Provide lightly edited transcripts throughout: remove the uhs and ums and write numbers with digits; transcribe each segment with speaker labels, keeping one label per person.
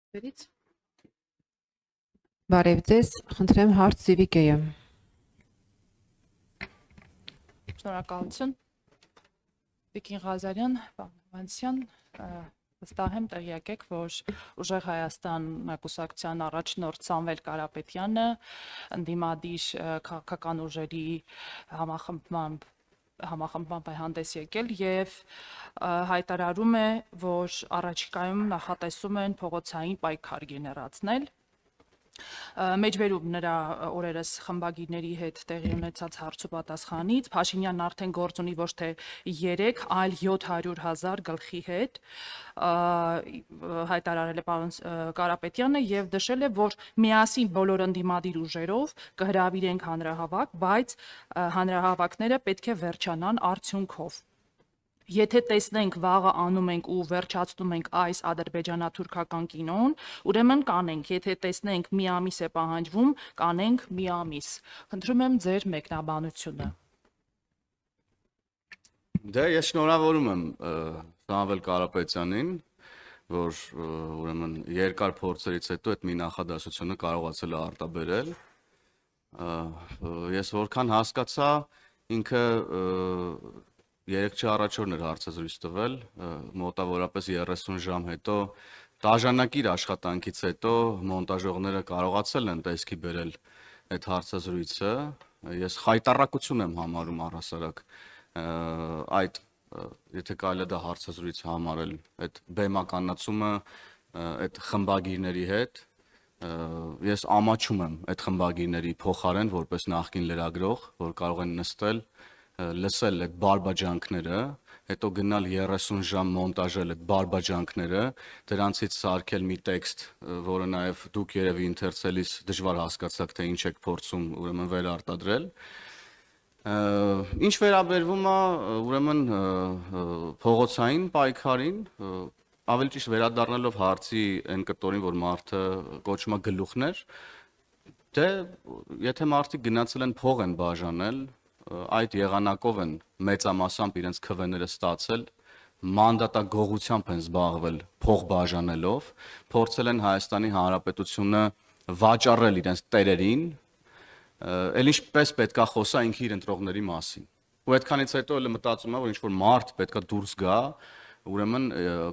Speaker 1: Վերից։ Բարև ձեզ, խնդրեմ հարց Զիվիկեյը։
Speaker 2: Շնորհակալություն։ Վիկին Ղազարյան, պարոն Հովհաննիսյան, վստահ եմ տեղյակ եք, որ Ուժեղ Հայաստան կուսակցության առաջնորդ Սամվել Կարապետյանը ընդդիմադիր քաղաքական ուժերի համախմբման հանդես եկել եւ հայտարարում է, որ առաջիկայում նախատեսում են փողոցային պայքար գեներացնել։ Մեջբերում նրա օրերս խմբագիրների հետ տեղի ունեցած հարցուպատասխանից Փաշինյանն արդեն գործ ունի ոչ թե 3, այլ 700,000 գլխի հետ, հայտարարել է պարոն Կարապետյանը եւ նշել է, որ միասին բոլոր ընդդիմադիր ուժերով կհրավիրենք հանրահավաք, բայց հանրահավաքները պետք է վերջանան արդյունքով։ Եթե տեսնենք վաղը անում ենք ու վերջացնում ենք այս ադրբեջանա-թուրքական կինոն, ուրեմն կանենք, եթե տեսնենք մի ամիս է պահանջվում, կանենք մի ամիս։ Խնդրում եմ ձեր մեկնաբանությունը։
Speaker 3: Դե ես շնորհավորում եմ Սամվել Կարապետյանին, որ ուրեմն երկար փորձերից հետո այդ մի նախադասությունը կարողացել է արտաբերել։ Ես որքան հասկացա, ինքը 3 առաջորն էր հարցազրույց տվել, մոտավորապես 30 ժամ հետո, տաժանակիր աշխատանքից հետո մոնտաժողները կարողացել են տեսքի բերել այդ հարցազրույցը։ Ես խայտառակություն եմ համարում առհասարակ այդ, եթե կարելի է դա հարցազրույց համարել, այդ բեմականացումը այդ խմբագիրների հետ, ես ամաչում եմ այդ խմբագիրների փոխարեն որպես նախկին լրագրող, որ կարող են նստել լսել այդ բարբաջանքները, հետո գնալ 30 ժամ մոնտաժել այդ բարբաջանքները, դրանցից սարքել մի տեքստ, որը նաև դուք երևի ընթերցելիս դժվար հասկացաք, թե ինչ եք փորձում ուրեմն վերարտադրել։ Ինչ վերաբերվում է ուրեմն փողոցային պայքարին, ավելի ճիշտ վերադառնալով հարցի այն կտորին, որ մարդը կոչում է գլուխներ, դե եթե մարդիկ գնացել են փող են բաժանել, այդ եղանակով են մեծամասամբ իրենց քվեները ստացել, մանդատագողությամբ են զբաղվել փող բաժանելով, փորձել են Հայաստանի Հանրապետությունը վաճառել իրենց տերերին, էլ ինչպես պետքա խոսա ինքը իր ընտրողների մասին։ Ու այդքանից հետո էլ մտածում եմ, որ ինչ որ մարդ պետքա դուրս գա, ուրեմն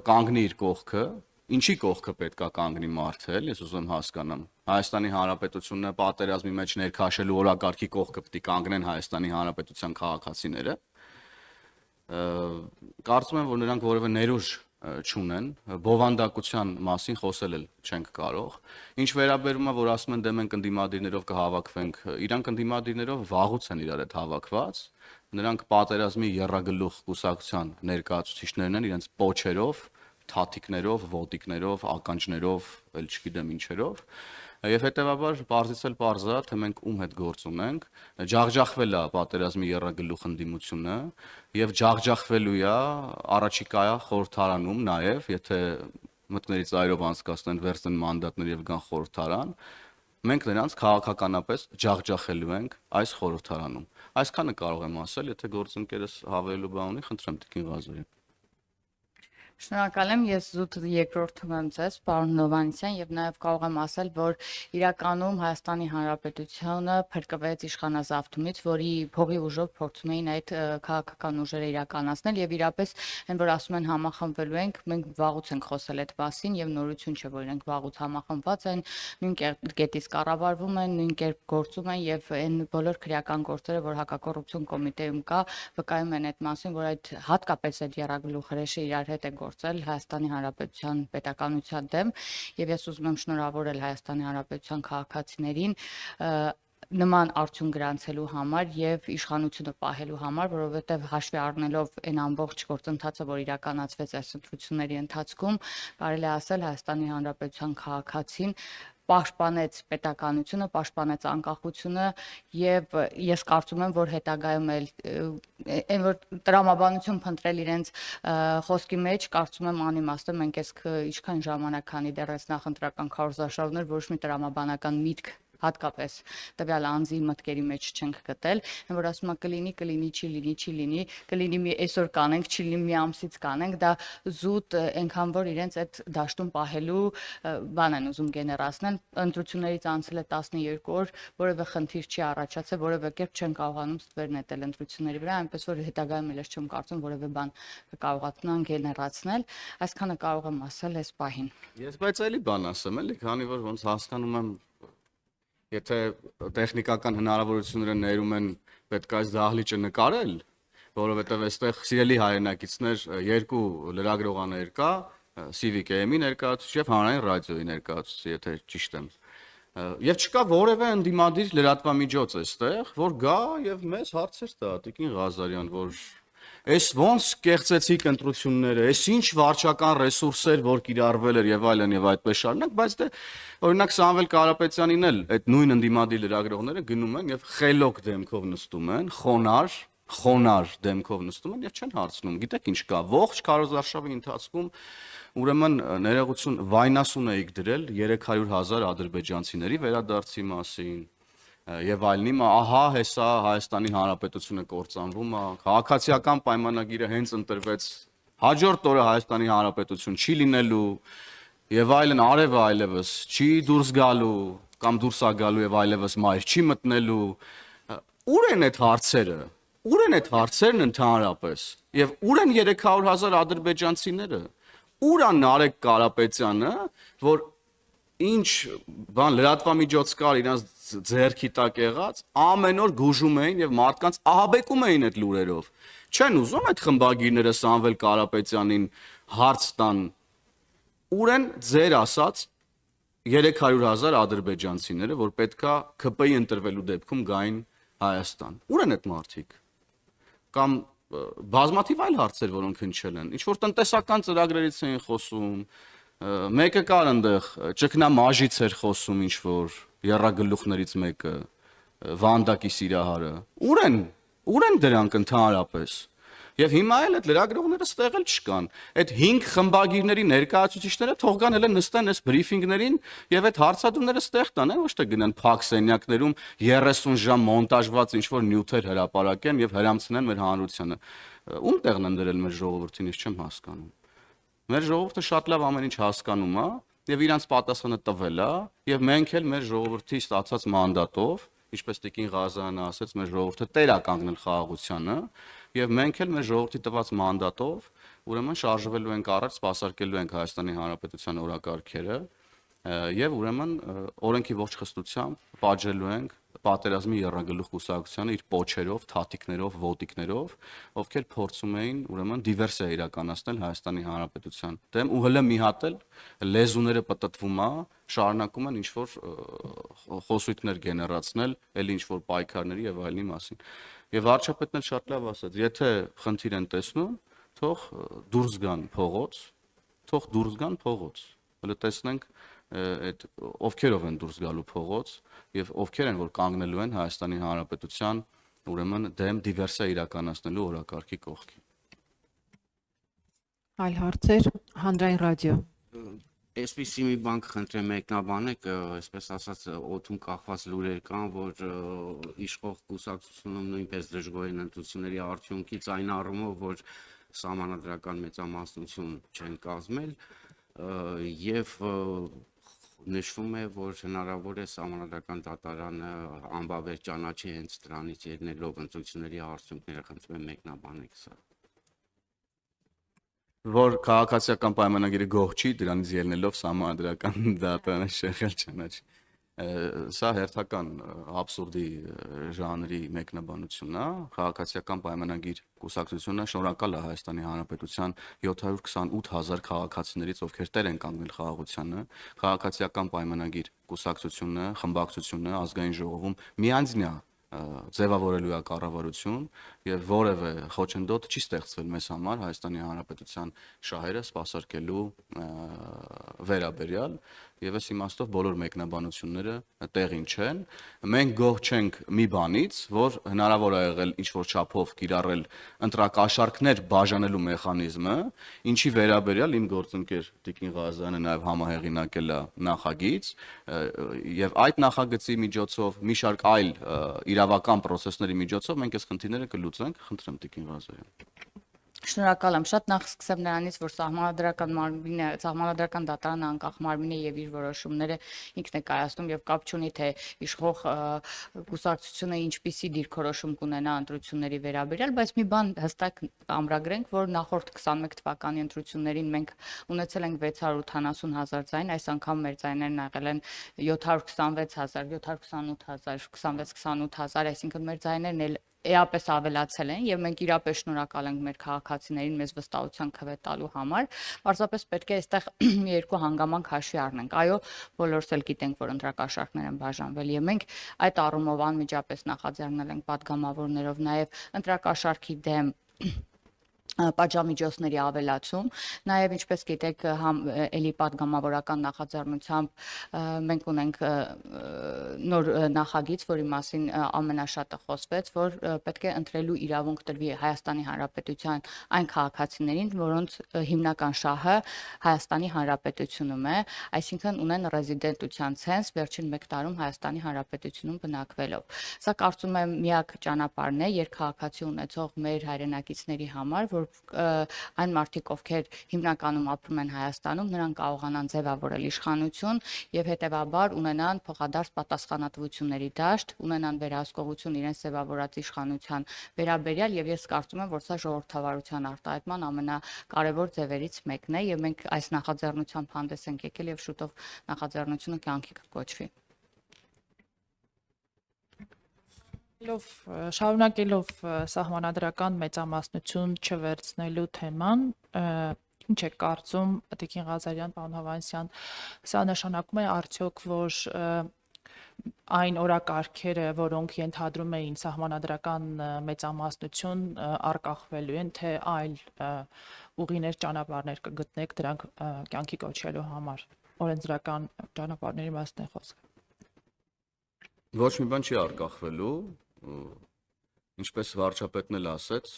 Speaker 3: կանգնի իր կողքը, ինչի կողքը պետքա կանգնի մարդը, ես ուզում եմ հասկանամ։ Հայաստանի Հանրապետությունը պատերազմի մեջ ներքաշելու օրակարգի կողքը պետք է կանգնեն Հայաստանի Հանրապետության քաղաքացիները։ Կարծում եմ, որ նրանք որևէ ներուժ չունեն, բովանդակության մասին խոսել էլ չենք կարող։ Ինչ վերաբերում է, որ ասում են դե մենք ընդդիմադիրներով կհավաքվենք, իրանք ընդդիմադիրներով վաղուց են իրար հետ հավաքված, նրանք պատերազմի եռագլուխ կուսակցության ներկայացուցիչներն են իրենց պոչերով, թաթիկներով, ոտիկներով, ականջներով, էլ չգիտեմ ինչերով, եւ հետեւաբար պարզից էլ պարզ է, թե մենք ում հետ գործ ունենք, ջախջախվել է պատերազմի եռագլուխ ընդդիմությունը եւ ջախջախվելու է առաջիկայա խորհրդարանում նաեւ, եթե մտքներից այրով անցկացնեն վերցնեն մանդատներ եւ գան խորհրդարան, մենք նրանց քաղաքականապես ջախջախելու ենք այս խորհրդարանում։ Այսքանը կարող եմ ասել, եթե գործընկերս հավելելու բան ունի, խնդրեմ Տիկին Ղազարյան։
Speaker 4: Շնորհակալ եմ, ես զուտ երկրորդում եմ ձեզ, պարոն Հովհաննիսյան, եւ նաեւ կարող եմ ասել, որ իրականում Հայաստանի Հանրապետությունը փրկվեց իշխանազավթումից, որի փողի ուժով փորձում էին այդ քաղաքական ուժերը իրականացնել եւ իրապես այն որ ասում են համախմբվելու ենք, մենք վաղուց ենք խոսել այդ մասին եւ նորություն չէ, որ իրենք վաղուց համախմբված են, նույն կետից կառավարվում են, նույն կերպ գործում են եւ այն բոլոր քրեական գործերը, որ հակակոռուպցիոն կոմիտեում կա, վկայում են այդ մասին, որ այդ հատկապես այդ եռագլուխ հրեշը իրար հետ է գործել Հայաստանի Հանրապետության պետականության դեմ եւ ես ուզում եմ շնորհավորել Հայաստանի Հանրապետության քաղաքացիներին նման արդյունք գրանցելու համար եւ իշխանությունը պահելու համար, որովհետեւ հաշվի առնելով այն ամբողջ գործընթացը, որ իրականացվեց այս ընտրությունների ընթացքում, կարելի է ասել Հայաստանի Հանրապետության քաղաքացին պաշտպանեց պետականությունը, պաշտպանեց անկախությունը եւ ես կարծում եմ, որ հետագայում էլ այն որ տրամաբանություն փնտրել իրենց խոսքի մեջ, կարծում եմ անիմաստ է, մենք այսքան ժամանակ քանի դեռ այս նախընտրական քարոզարշավներ ոչ մի տրամաբանական միտք հատկապես տվյալ անձի մտքերի մեջ չենք գտել, որ ասում է կլինի, չի լինի, կլինի մի այսօր կանենք, չի լինի մի ամսից կանենք, դա զուտ այնքան որ իրենց այդ դաշտում պահելու բան են ուզում գեներացնել, ընտրություններից անցել է 12 օր, որևէ խնդիր չի առաջացել, որևէ կերպ չեն կարողանում ստվեր նետել ընտրությունների վրա, այնպես որ հետագայում էլ չեմ կարծում որևէ բան կկարողանան գեներացնել, այսքանը կարող եմ ասել այս պահին։
Speaker 3: Ես բայց էլի բան ասեմ, էլի, քանի որ ոնց հասկանում եմ եթե տեխնիկական հնարավորությունները ներում են պետք է այս դահլիճը նկարել, որովհետև այստեղ սիրելի հայրենակիցներ երկու լրագրողաներ կա, Civic AM-ի ներկայացուցիչ եւ հանրային ռադիոյի ներկայացուցիչ, եթե ճիշտ եմ։ Եվ չկա որևէ ընդդիմադիր լրատվամիջոց այստեղ, որ գա եւ մեզ հարցեր տա, Տիկին Ղազարյան, որ այս ոնց կեղծեցիք ընտրությունները, այս ինչ վարչական ռեսուրսեր, որ կիրառվել էր եւ այլն եւ այդպես շարունակ, բայց դե օրինակ Սամվել Կարապետյանին էլ այդ նույն ընդդիմադիր լրագրողները գնում են եւ խելոք դեմքով նստում են, խոնար դեմքով նստում են եւ չեն հարցնում։ Գիտեք ինչ կա, ողջ քարոզարշավի ընթացքում ուրեմն ներողություն վայնասուն էիք դրել 300,000 ադրբեջանցիների վերադարձի մասին եւ այլնի, ահա հեսա Հայաստանի Հանրապետությունը կործանվում է, քաղաքացիական պայմանագիրը հենց ընտրվեց, հաջորդ օրը Հայաստանի Հանրապետություն չի լինելու եւ այլն, արևը այլևս չի դուրս գալու կամ դուրս է գալու եւ այլևս մայր չի մտնելու։ Ուր են այդ հարցերը։ Ուր են այդ հարցերն ընդհանրապես եւ ուր են 300,000 ադրբեջանցիները։ Ուր է Նարեկ Կարապետյանը, որ ինչ բան լրատվամիջոց կար իրանց ձեռքի տակ եղած, ամեն օր գուժում էին եւ մարդկանց ահաբեկում էին այդ լուրերով։ Չեն ուզում այդ խմբագիրները Սամվել Կարապետյանին հարց տան։ Ուր են ձեր ասած 300,000 ադրբեջանցիները, որ պետքա ԿՊ-ի ընտրվելու դեպքում գային Հայաստան։ Ուր են այդ մարդիկ։ Կամ բազմաթիվ այլ հարցեր, որոնք հնչել են։ Ինչ որ տնտեսական ծրագրերից էին խոսում, մեկը կար այնտեղ, ճգնամաժից էր խոսում ինչ որ եռագլուխներից մեկը, Վանդակի Սիրահարը։ Ուր են դրանք ընդհանրապես։ Եվ հիմա էլ այդ լրագրողները ստեղ էլ չկան։ Այդ 5 խմբագիրների ներկայացուցիչները թող գան հենց նստեն այս բրիֆինգներին եւ այդ հարցադրումները ստեղ տան, ոչ թե գնան փակ սենյակներում 30 ժամ մոնտաժված ինչ որ նյութեր հրապարակեն եւ հրամցնեն մեր հանրությանը։ Ում տեղն են դրել մեր ժողովրդին, ես չեմ հասկանում։ Մեր ժողովուրդը շատ լավ ամեն ինչ հասկանում է եւ իրանց պատասխանը տվել է եւ մենք էլ մեր ժողովրդի ստացած մանդատով, ինչպես Տիկին Ղազարյանը ասաց, մեր ժողովուրդը տեր է կանգնել խաղաղությանը եւ մենք էլ մեր ժողովրդի տված մանդատով ուրեմն շարժվելու ենք առաջ, սպասարկելու ենք Հայաստանի Հանրապետության օրակարգերը եւ ուրեմն օրենքի ողջ խստությամբ պատժելու ենք պատերազմի եռագլուխ կուսակցությանը իր պոչերով, թաթիկներով, ոտիկներով, ովքեր փորձում էին ուրեմն դիվերսիա իրականացնել Հայաստանի Հանրապետության դեմ ու հələ մի հատ էլ լեզուները պտտվում է, շարունակում են ինչ որ խոսույթներ գեներացնել, էլ ինչ որ պայքարների եւ այլնի մասին։ Եվ վարչապետն էլ շատ լավ ասաց, եթե խնդիր են տեսնում, թող դուրս գան փողոց, հələ տեսնենք այդ ովքերով են դուրս գալու փողոց եւ ովքեր են որ կանգնելու են Հայաստանի Հանրապետության ուրեմն դեմ դիվերսիա իրականացնելու օրակարգի կողքին։
Speaker 1: Այլ հարցեր, հանրային ռադիո։
Speaker 5: Այսպեսի մի բան կխնդրեմ մեկնաբանեք, այսպես ասած օդում կախված լուրեր կան, որ իշխող կուսակցությունում նույնպես դժգոհ են ընտրությունների արդյունքից այն առումով, որ սահմանադրական մեծամասնություն չեն կազմել եւ նշվում է, որ հնարավոր է սահմանադրական դատարանը անբավեր ճանաչի հենց դրանից ելնելով ընտրությունների արդյունքները, խնդրում եմ մեկնաբանեք սա։
Speaker 3: Որ քաղաքացիական պայմանագիրը գոհ չի, դրանից ելնելով սահմանադրական դատարանը շեղել ճանաչի։ Սա հերթական աբսուրդի ժանրի մեկնաբանությունն է, քաղաքացիական պայմանագիր կուսակցությունը շնորհակալ է Հայաստանի Հանրապետության 728,000 քաղաքացիներից, ովքեր տեր են կանգնել խաղաղությանը, քաղաքացիական պայմանագիր կուսակցությունը, խմբակցությունը ազգային ժողովում միանձնյա ձևավորելու է կառավարություն եւ որևէ խոչընդոտ չի ստեղծվել մեզ համար Հայաստանի Հանրապետության շահերը սպասարկելու վերաբերյալ եւ այս իմաստով բոլոր մեկնաբանությունները տեղին չեն։ Մենք գոհ չենք մի բանից, որ հնարավոր է եղել ինչ որ չափով կիրառել ընտրակաշառքներ բաժանելու մեխանիզմը, ինչի վերաբերյալ իմ գործընկեր Տիկին Ղազարյանը նաեւ համահեղինակել է նախագիծ, եւ այդ նախագծի միջոցով մի շարք այլ իրավական process-ների միջոցով մենք այս խնդիրները կլուծենք, խնդրեմ Տիկին Ղազարյան։
Speaker 4: Շնորհակալ եմ, շատ նախ սկսեմ նրանից, որ սահմանադրական դատարանը անկախ մարմին է եւ իր որոշումները ինքն է կայացնում եւ կապ չունի թե իշխող կուսակցությունը ինչպիսի դիրքորոշում կունենա ընտրությունների վերաբերյալ, բայց մի բան հստակ ամրագրենք, որ նախորդ 21 թվականի ընտրություններին մենք ունեցել ենք 680,000 ձայն, այս անգամ մեր ձայներն եղել են 726,000, 728,000, 26-28,000, այսինքն մեր ձայներն էլ էապես ավելացել են եւ մենք իրապես շնորհակալ ենք մեր քաղաքացիներին մեզ վստահության քվե տալու համար։ Պարզապես պետք է այստեղ մի երկու հանգամանք հաշվի առնենք։ Այո, բոլորս էլ գիտենք, որ ընտրակաշառքներ են բաժանվել եւ մենք այդ առումով անմիջապես նախաձեռնել ենք падգամավորներով նաեւ ընտրակաշառքի դեմ պատժամիջոցների ավելացում, նաև ինչպես գիտեք, էլի падգամավորական նախաձեռնությամբ մենք ունենք նոր նախագիծ, որի մասին ամենաշատը խոսվեց, որ պետք է ընտրելու իրավունք տրվի Հայաստանի Հանրապետության այն քաղաքացիներին, որոնց հիմնական շահը Հայաստանի Հանրապետությունում է, այսինքն ունեն ռեզիդենտության ցենզ վերջին 1 տարում Հայաստանի Հանրապետությունում բնակվելով։ Սա կարծում եմ միակ ճանապարհն է երկքաղաքացի ունեցող մեր հայրենակիցների համար, որ այն մարդիկ, ովքեր հիմնականում ապրում են Հայաստանում, նրանք կարողանան ձևավորել իշխանություն եւ հետեւաբար ունենան փոխադարձ պատասխանատվությունների դաշտ, ունենան վերահսկողություն իրենց ձևավորած իշխանության վերաբերյալ եւ ես կարծում եմ, որ սա ժողովրդավարության արտահայտման ամենակարևոր ձևերից մեկն է եւ մենք այս նախաձեռնությամբ հանդես ենք եկել եւ շուտով նախաձեռնությունը կյանքի կկոչվի։
Speaker 2: Շարունակելով սահմանադրական մեծամասնություն չվերցնելու թեման, ինչ է կարծում Տիկին Ղազարյան, պարոն Հովհաննիսյան, սա նշանակում է արդյոք, որ այն օրակարգերը, որոնք ենթադրում էին սահմանադրական մեծամասնություն, արկախվելու են, թե այլ ուղիներ, ճանապարհներ կգտնեք դրանք կյանքի կոչելու համար, օրենսդրական ճանապարհների մասն է խոսքը։
Speaker 3: Ոչ մի բան չի արկախվելու, ինչպես վարչապետն էլ ասեց,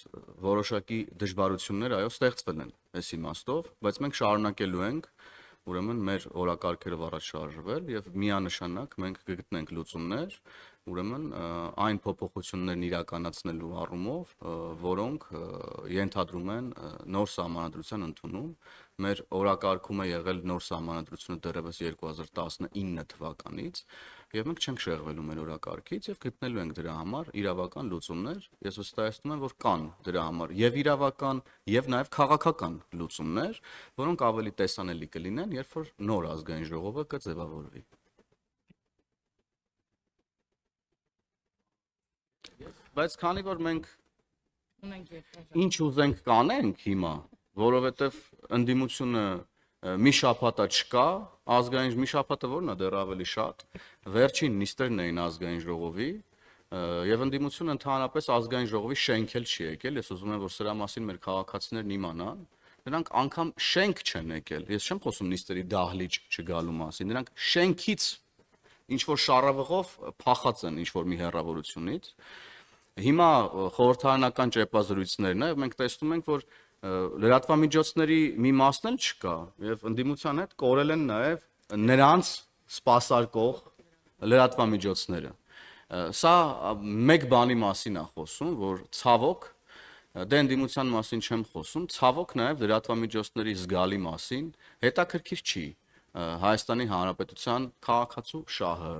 Speaker 3: որոշակի դժվարություններ այո ստեղծվել են այս իմաստով, բայց մենք շարունակելու ենք ուրեմն մեր օրակարգերով առաջ շարժվել եւ միանշանակ մենք կգտնենք լուծումներ, ուրեմն այն փոփոխություններն իրականացնելու առումով, որոնք ենթադրում են նոր սահմանադրության ընդունում։ Մեր օրակարգում է եղել նոր սահմանադրությունը դեռևս 2019 թվականից եւ մենք չենք շեղվելու մեր օրակարգից եւ գտնելու ենք դրա համար իրավական լուծումներ։ Ես վստահեցնում եմ, որ կան դրա համար եւ իրավական եւ նաեւ քաղաքական լուծումներ, որոնք ավելի տեսանելի կլինեն, երբ որ նոր ազգային ժողովը կձևավորվի։ Բայց քանի որ մենք ինչ ուզենք կանենք հիմա, որովհետեւ ընդդիմությունը մի շաբաթա չկա, ազգային մի շաբաթը որն է դեռ ավելի շատ, վերջին նիստերն էին ազգային ժողովի եւ ընդդիմությունը ընդհանրապես ազգային ժողովի շենք էլ չի եկել, ես ուզում եմ որ սրա մասին մեր քաղաքացիներն իմանան, նրանք անգամ շենք չեն եկել, ես չեմ խոսում նիստերի դահլիճ չգալու մասին, նրանք շենքից ինչ որ շարավղով փախած են ինչ որ մի հեռավորությունից։ Հիմա խորհրդարանական ճեպազրույցներն է, մենք տեսնում ենք, որ լրատվամիջոցների մի մասն էլ չկա եւ ընդդիմության հետ կորել են նաեւ նրանց սպասարկող լրատվամիջոցները։ Սա մեկ բանի մասին է խոսում, որ ցավոք դե ընդդիմության մասին չեմ խոսում, ցավոք նաեւ լրատվամիջոցների զգալի մասին հետաքրքիր չի Հայաստանի Հանրապետության քաղաքացու շահը,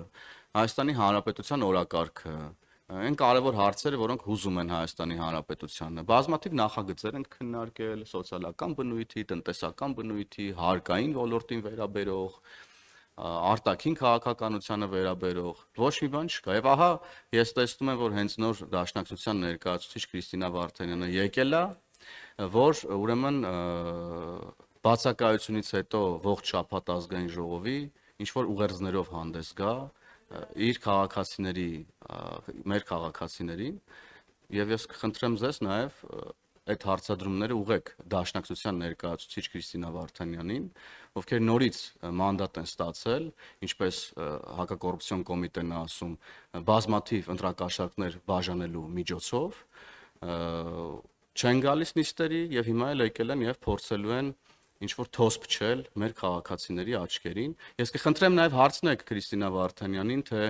Speaker 3: Հայաստանի Հանրապետության օրակարգը, այն կարևոր հարցերը, որոնք հուզում են Հայաստանի Հանրապետությանը։ Բազմաթիվ նախագծեր են քննարկել սոցիալական բնույթի, տնտեսական բնույթի, հարկային ոլորտին վերաբերող, արտաքին քաղաքականությանը վերաբերող, ոչ մի բան չկա։ Եվ ահա ես տեսնում եմ, որ հենց նոր Դաշնակցության ներկայացուցիչ Քրիստինա Վարդանյանը եկել է, որ ուրեմն բացակայությունից հետո ողջ շաբաթ ազգային ժողովի ինչ որ ուղերձներով հանդես գա իր քաղաքացիների, մեր քաղաքացիներին եւ ես կխնդրեմ ձեզ նաեւ այդ հարցադրումները ուղեք Դաշնակցության ներկայացուցիչ Քրիստինա Վարդանյանին, ովքեր նորից մանդատ են ստացել, ինչպես հակակոռուպցիոն կոմիտեն է ասում, բազմաթիվ ընտրակաշառքներ բաժանելու միջոցով, չեն գալիս նիստերի եւ հիմա էլ եկել են եւ փորձելու են ինչ որ թոս փչել մեր քաղաքացիների աչքերին։ Ես կխնդրեմ նաև հարցնեք Քրիստինա Վարդանյանին, թե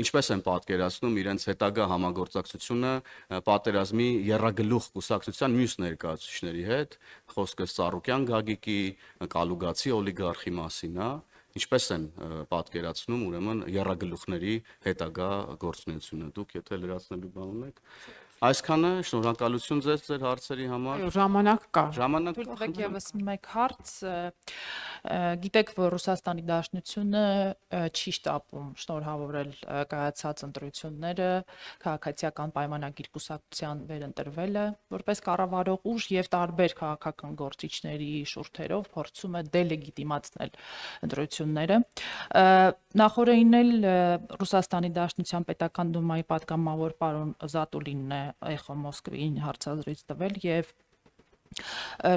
Speaker 3: ինչպես են պատկերացնում իրենց հետագա համագործակցությունը պատերազմի եռագլուխ կուսակցության մյուս ներկայացուցիչների հետ, խոսքը Սարոկյան Գագիկի, Կալուգացի օլիգարխի մասին է, ինչպես են պատկերացնում ուրեմն եռագլուխների հետագա գործունեությունը։ Դուք եթե լրացնելու բան ունեք, այսքանը, շնորհակալություն ձեր հարցերի համար։
Speaker 1: Ժամանակ կա։
Speaker 3: Ժամանակ
Speaker 2: Թույլ տվեք եւս մեկ հարց, գիտեք, որ Ռուսաստանի Դաշնությունը չի շտապում շնորհավորել կայացած ընտրությունները, քաղաքացիական պայմանագիր կուսակցության վերընտրվելը, որպես կառավարող ուժ եւ տարբեր քաղաքական գործիչների շուրթերով փորձում է դելեգիտիմացնել ընտրությունները։ Նախորդին էլ Ռուսաստանի Դաշնության պետական դումայի պատգամավոր պարոն Զատուլինն է Էխո Մոսկվին հարցազրույց տվել եւ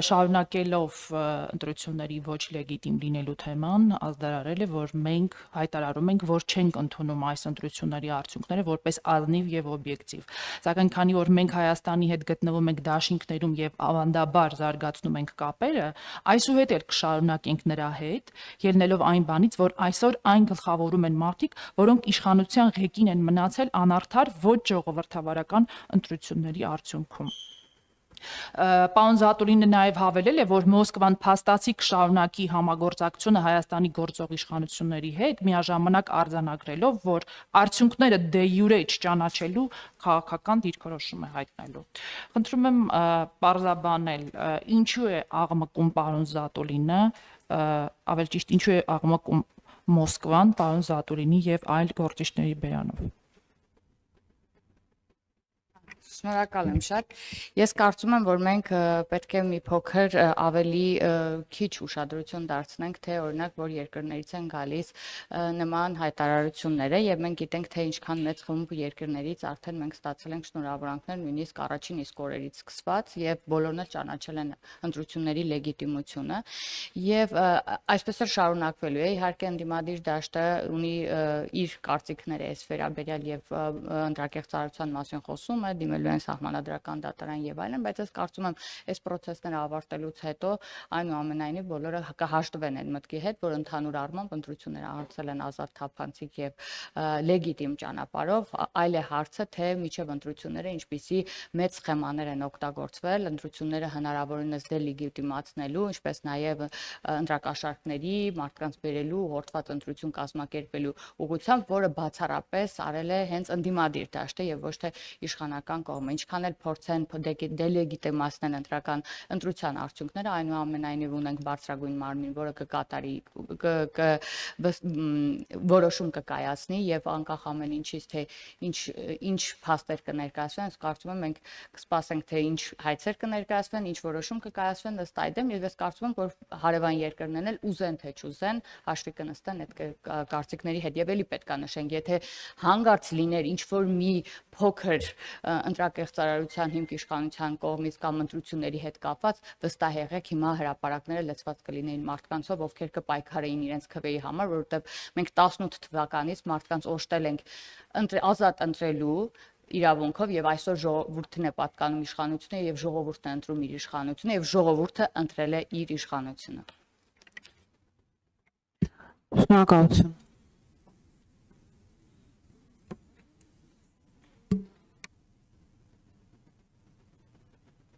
Speaker 2: շարունակելով ընտրությունների ոչ լեգիտիմ լինելու թեման ազդարարել է, որ մենք հայտարարում ենք, որ չենք ընդունում այս ընտրությունների արդյունքները որպես ազնիվ եւ օբյեկտիվ։ Սակայն քանի որ մենք Հայաստանի հետ գտնվում ենք դաշինքներում եւ ավանդաբար զարգացնում ենք կապերը, այսուհետ էլ կշարունակենք նրա հետ, ելնելով այն բանից, որ այսօր այն գլխավորում են մարդիկ, որոնք իշխանության ղեկին են մնացել անարդար ոչ ժողովրդավարական ընտրությունների արդյունքում։ Պարոն Զատուլինը նաև հավելել է, որ Մոսկվան փաստացի կշարունակի համագործակցությունը Հայաստանի գործող իշխանությունների հետ, միաժամանակ արձանագրելով, որ արդյունքները դե յուրե չճանաչելու քաղաքական դիրքորոշում է հայտնելու։ Խնդրում եմ պարզաբանել, ինչու է աղմկում պարոն Զատուլինը, ավելի ճիշտ, ինչու է աղմկում Մոսկվան պարոն Զատուլինի եւ այլ գործիչների բերանով։
Speaker 4: Շնորհակալ եմ շատ։ Ես կարծում եմ, որ մենք պետք է մի փոքր ավելի քիչ ուշադրություն դարձնենք, թե օրինակ որ երկրներից են գալիս նման հայտարարությունները եւ մենք գիտենք, թե ինչքան մեծ խումբ երկրներից արդեն մենք ստացել ենք շնորհավորանքներ նույնիսկ առաջին իսկ օրերից սկսված եւ բոլորն էլ ճանաչել են ընտրությունների լեգիտիմությունը եւ այսպես էլ շարունակվելու է։ Իհարկե ընդդիմադիր դաշտը ունի իր կարծիքները այս վերաբերյալ եւ ընտրակեղծարարության մասին խոսում է, դիմելու են սահմանադրական դատարան եւ այլն, բայց ես կարծում եմ այս process-ները ավարտելուց հետո այնուամենայնիվ բոլորը կհաշտվեն այն մտքի հետ, որ ընդհանուր առմամբ ընտրությունները անցել են ազատ, թափանցիկ եւ լեգիտիմ ճանապարհով, այլ է հարցը, թե միջև ընտրությունները ինչպիսի մեծ սխեմաներ են օգտագործվել ընտրությունները հնարավորինս դելեգիտիմացնելու, ինչպես նաեւ ընտրակաշառքների, մարդկանց բերելու, հորդված ընտրություն կազմակերպելու ուղղությամբ, որը բացառապես արել է հենց ընդդիմադիր դաշտը եւ ոչ թե իշխանական կողմը, ինչքան էլ փորձեն դելեգիտիմացնել ընտրական ընտրության արդյունքները, այնուամենայնիվ ունենք բարձրագույն մարմին, որը կկատարի որոշում կկայացնի եւ անկախ ամեն ինչից, թե ինչ փաստեր կներկայացվեն, ես կարծում եմ մենք կսպասենք, թե ինչ հայցեր կներկայացվեն, ինչ որոշում կկայացվեն ըստ այդմ, եւ ես կարծում եմ, որ հարևան երկրներն էլ ուզեն թե չուզեն հաշվի կնստեն այդ կարծիքների հետ եւ էլի պետք է նշենք, եթե հանգարց լիներ ինչ որ մի փոքր ընտրակեղծարարության հիմք իշխանության կողմից կամ ընտրությունների հետ կապված, վստահ եղեք հիմա հրապարակները լցված կլինեին մարդկանցով, ովքեր կպայքարեին իրենց քվեի համար, որովհետեւ մենք 18 թվականից մարդկանց օժտել ենք ազատ ընտրելու իրավունքով եւ այսօր ժողովուրդն է պատկանում իշխանությունը եւ ժողովուրդն է ընտրում իր իշխանությունը եւ ժողովուրդը ընտրել է իր իշխանությունը։
Speaker 1: Շնորհակալություն։